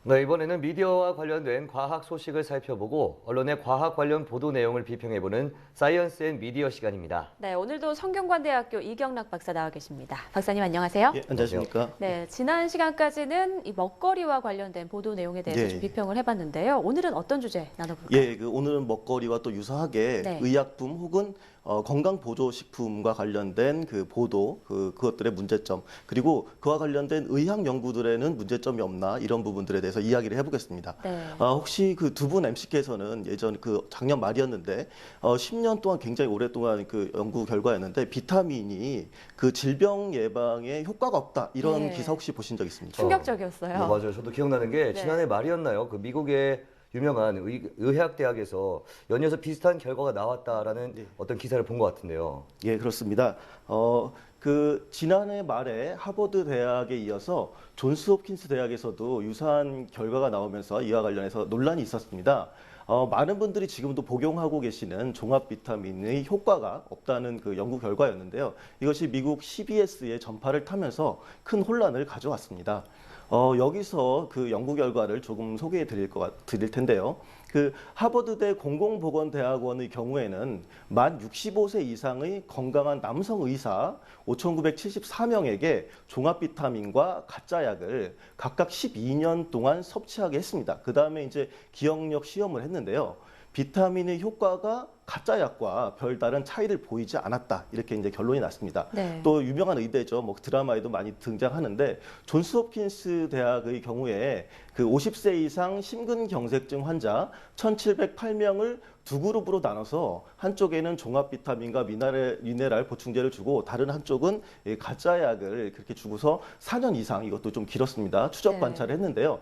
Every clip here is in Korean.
네, 이번에는 미디어와 관련된 과학 소식을 살펴보고 언론의 과학 관련 보도 내용을 비평해보는 사이언스 앤 미디어 시간입니다. 네, 오늘도 성균관대학교 이경락 박사 나와 계십니다. 박사님 안녕하세요. 예, 안녕하십니까? 네, 지난 시간까지는 이 먹거리와 관련된 보도 내용에 대해서 예. 좀 비평을 해봤는데요. 오늘은 어떤 주제 나눠볼까요? 예, 오늘은 먹거리와 또 유사하게 네. 의약품 혹은 건강보조식품과 관련된 그 보도, 그것들의 문제점, 그리고 그와 관련된 의학 연구들에는 문제점이 없나 이런 부분들에 대해서 이야기를 해보겠습니다. 네. 혹시 그 두 분 MC께서는 예전 작년 말이었는데 10년 동안 굉장히 오랫동안 그 연구 결과였는데 비타민이 그 질병 예방에 효과가 없다 이런 네. 기사 혹시 보신 적 있습니까? 충격적이었어요. 네, 맞아요. 저도 기억나는 게 네. 지난해 말이었나요? 그 미국의 유명한 의학대학에서 연이어서 비슷한 결과가 나왔다라는 네. 어떤 기사를 본 것 같은데요. 예, 그렇습니다. 지난해 말에 하버드 대학에 이어서 존스 홉킨스 대학에서도 유사한 결과가 나오면서 이와 관련해서 논란이 있었습니다. 많은 분들이 지금도 복용하고 계시는 종합 비타민의 효과가 없다는 그 연구 결과였는데요. 이것이 미국 CBS의 전파를 타면서 큰 혼란을 가져왔습니다. 여기서 그 연구 결과를 조금 소개해 드릴 텐데요. 그 하버드대 공공보건대학원의 경우에는 만 65세 이상의 건강한 남성 의사 5,974명에게 종합 비타민과 가짜 약을 각각 12년 동안 섭취하게 했습니다. 그 다음에 이제 기억력 시험을 했는데요. 비타민의 효과가 가짜 약과 별다른 차이를 보이지 않았다. 이렇게 이제 결론이 났습니다. 네. 또 유명한 의대죠. 뭐 드라마에도 많이 등장하는데 존스 홉킨스 대학의 경우에 그 50세 이상 심근경색증 환자 1,708명을 두 그룹으로 나눠서 한쪽에는 종합 비타민과 미네랄 보충제를 주고 다른 한쪽은 가짜 약을 그렇게 주고서 4년 이상 이것도 좀 길었습니다. 추적 네. 관찰을 했는데요.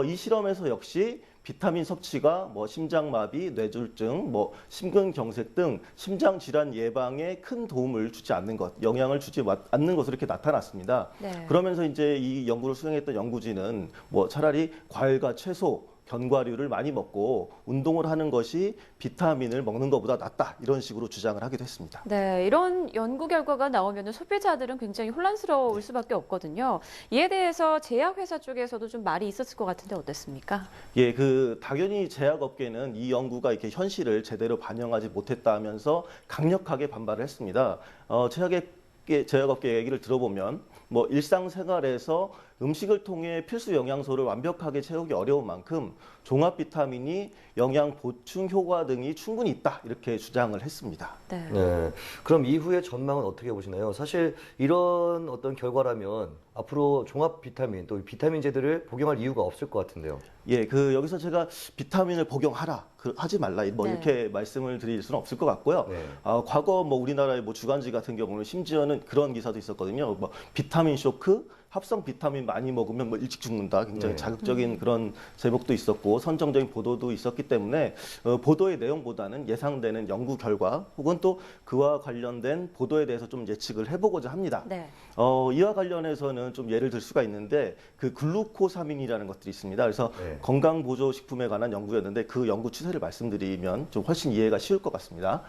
이 실험에서 역시 비타민 섭취가 뭐 심장마비, 뇌졸중, 뭐 심근경색 등 심장 질환 예방에 큰 도움을 주지 않는 것, 영향을 주지 않는 것으로 이렇게 나타났습니다. 네. 그러면서 이제 이 연구를 수행했던 연구진은 뭐 차라리 과일과 채소, 견과류를 많이 먹고 운동을 하는 것이 비타민을 먹는 것보다 낫다 이런 식으로 주장을 하기도 했습니다. 네, 이런 연구 결과가 나오면 소비자들은 굉장히 혼란스러울 수밖에 없거든요. 이에 대해서 제약회사 쪽에서도 좀 말이 있었을 것 같은데 어땠습니까? 예, 당연히 제약업계는 이 연구가 이렇게 현실을 제대로 반영하지 못했다 하면서 강력하게 반발을 했습니다. 제약업계 얘기를 들어보면 뭐 일상생활에서 음식을 통해 필수 영양소를 완벽하게 채우기 어려운 만큼 종합 비타민이 영양 보충 효과 등이 충분히 있다 이렇게 주장을 했습니다. 네. 네, 그럼 이후의 전망은 어떻게 보시나요? 사실 이런 어떤 결과라면 앞으로 종합 비타민 또 비타민제들을 복용할 이유가 없을 것 같은데요. 예, 여기서 제가 비타민을 복용하라, 하지 말라, 뭐 네. 이렇게 말씀을 드릴 수는 없을 것 같고요. 네. 과거 뭐 우리나라의 뭐 주간지 같은 경우는 심지어는 그런 기사도 있었거든요. 뭐 비타민 쇼크, 합성 비타민 많이 먹으면 뭐 일찍 죽는다. 굉장히 네. 자극적인 그런 제목도 있었고 선정적인 보도도 있었기 때문에 보도의 내용보다는 예상되는 연구 결과 혹은 또 그와 관련된 보도에 대해서 좀 예측을 해보고자 합니다. 네. 이와 관련해서는 좀 예를 들 수가 있는데 그 글루코사민이라는 것들이 있습니다. 그래서 네. 건강보조식품에 관한 연구였는데 그 연구 추세를 말씀드리면 좀 훨씬 이해가 쉬울 것 같습니다.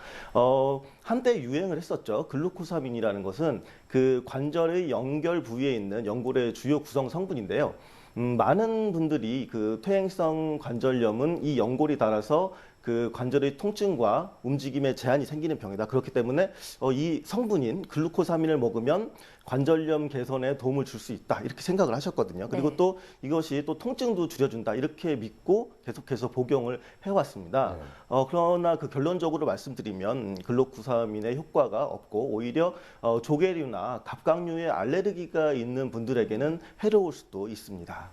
한때 유행을 했었죠. 글루코사민이라는 것은 그 관절의 연결 부위에 있는 연골의 주요 구성 성분인데요. 많은 분들이 그 퇴행성 관절염은 이 연골이 닳아서 그 관절의 통증과 움직임에 제한이 생기는 병이다. 그렇기 때문에 이 성분인 글루코사민을 먹으면 관절염 개선에 도움을 줄 수 있다. 이렇게 생각을 하셨거든요. 그리고 네. 또 이것이 또 통증도 줄여준다. 이렇게 믿고 계속해서 복용을 해왔습니다. 네. 그러나 그 결론적으로 말씀드리면 글루코사민의 효과가 없고 오히려 조개류나 갑각류에 알레르기가 있는 분들에게는 해로울 수도 있습니다.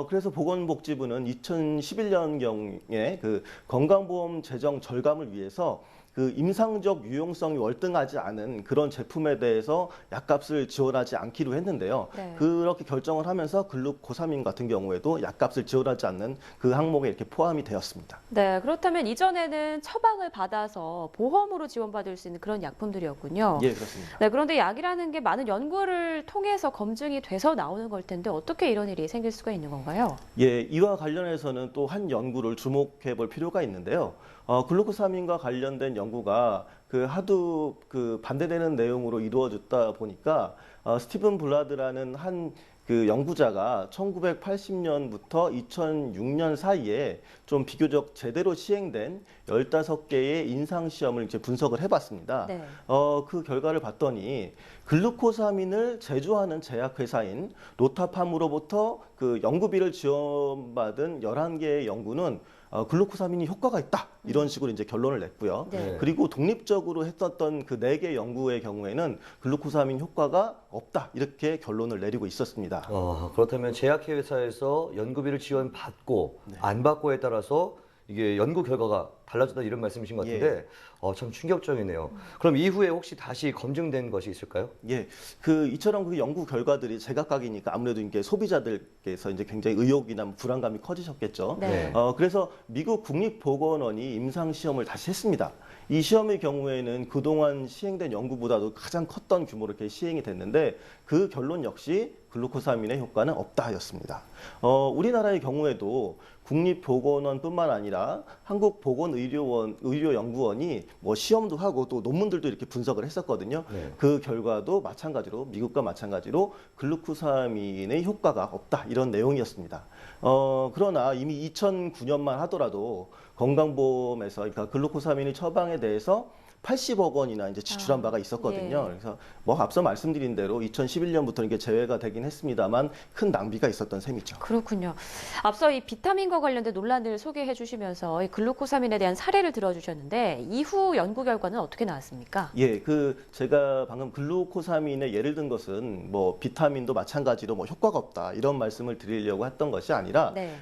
그래서 보건복지부는 2011년경에 그 건강보험 재정 절감을 위해서 그 임상적 유용성이 월등하지 않은 그런 제품에 대해서 약값을 지원하지 않기로 했는데요. 네. 그렇게 결정을 하면서 글루코사민 같은 경우에도 약값을 지원하지 않는 그 항목에 이렇게 포함이 되었습니다. 네, 그렇다면 이전에는 처방을 받아서 보험으로 지원받을 수 있는 그런 약품들이었군요. 예, 그렇습니다. 네, 그런데 약이라는 게 많은 연구를 통해서 검증이 돼서 나오는 걸 텐데 어떻게 이런 일이 생길 수가 있는 건가요? 예, 이와 관련해서는 또 한 연구를 주목해 볼 필요가 있는데요. 글루코사민과 관련된 연구가 하도 반대되는 내용으로 이루어졌다 보니까 스티븐 블라드라는 한 그 연구자가 1980년부터 2006년 사이에 좀 비교적 제대로 시행된 15개의 임상 시험을 이제 분석을 해봤습니다. 네. 그 결과를 봤더니 글루코사민을 제조하는 제약회사인 노타팜으로부터 그 연구비를 지원받은 11개의 연구는 글루코사민이 효과가 있다 이런 식으로 이제 결론을 냈고요. 네. 그리고 독립적으로 했었던 그 4개 연구의 경우에는 글루코사민 효과가 없다 이렇게 결론을 내리고 있었습니다. 그렇다면 제약회사에서 연구비를 지원받고 안 받고에 따라서 이게 연구 결과가 달라졌다 이런 말씀이신 것 같은데 참 충격적이네요. 그럼 이후에 혹시 다시 검증된 것이 있을까요? 예, 이처럼 그 연구 결과들이 제각각이니까 아무래도 이게 소비자들께서 이제 굉장히 의혹이나 불안감이 커지셨겠죠. 네. 그래서 미국 국립보건원이 임상 시험을 다시 했습니다. 이 시험의 경우에는 그동안 시행된 연구보다도 가장 컸던 규모로 이렇게 시행이 됐는데 그 결론 역시 글루코사민의 효과는 없다였습니다. 우리나라의 경우에도 국립보건원뿐만 아니라 한국보건의료연구원이 뭐 시험도 하고 또 논문들도 이렇게 분석을 했었거든요. 네. 그 결과도 마찬가지로 미국과 마찬가지로 글루코사민의 효과가 없다 이런 내용이었습니다. 그러나 이미 2009년만 하더라도 건강보험에서 그러니까 글루코사민의 처방에 대해서 80억 원이나 이제 지출한 바가 있었거든요. 예. 그래서 뭐 앞서 말씀드린 대로 2011년부터 이게 제외가 되긴 했습니다만 큰 낭비가 있었던 셈이죠. 그렇군요. 앞서 이 비타민과 관련된 논란을 소개해 주시면서 이 글루코사민에 대한 사례를 들어주셨는데 이후 연구 결과는 어떻게 나왔습니까? 예, 제가 방금 글루코사민의 예를 든 것은 뭐 비타민도 마찬가지로 뭐 효과가 없다 이런 말씀을 드리려고 했던 것이 아니라 네.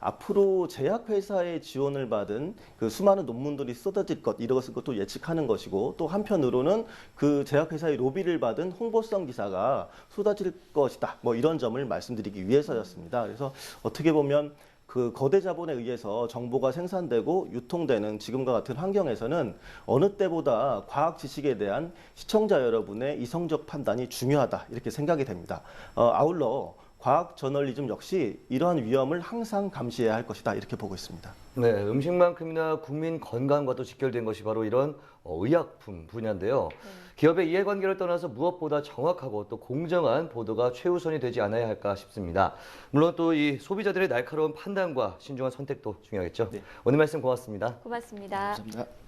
앞으로 제약회사의 지원을 받은 그 수많은 논문들이 쏟아질 것 이런 것도 예측하는 것이고 또 한편으로는 그 제약회사의 로비를 받은 홍보성 기사가 쏟아질 것이다. 뭐 이런 점을 말씀드리기 위해서였습니다. 그래서 어떻게 보면 그 거대 자본에 의해서 정보가 생산되고 유통되는 지금과 같은 환경에서는 어느 때보다 과학 지식에 대한 시청자 여러분의 이성적 판단이 중요하다 이렇게 생각이 됩니다. 아울러 과학 저널리즘 역시 이러한 위험을 항상 감시해야 할 것이다 이렇게 보고 있습니다. 네, 음식만큼이나 국민 건강과도 직결된 것이 바로 이런 의약품 분야인데요. 기업의 이해관계를 떠나서 무엇보다 정확하고 또 공정한 보도가 최우선이 되지 않아야 할까 싶습니다. 물론 또 이 소비자들의 날카로운 판단과 신중한 선택도 중요하겠죠. 네. 오늘 말씀 고맙습니다. 고맙습니다. 감사합니다.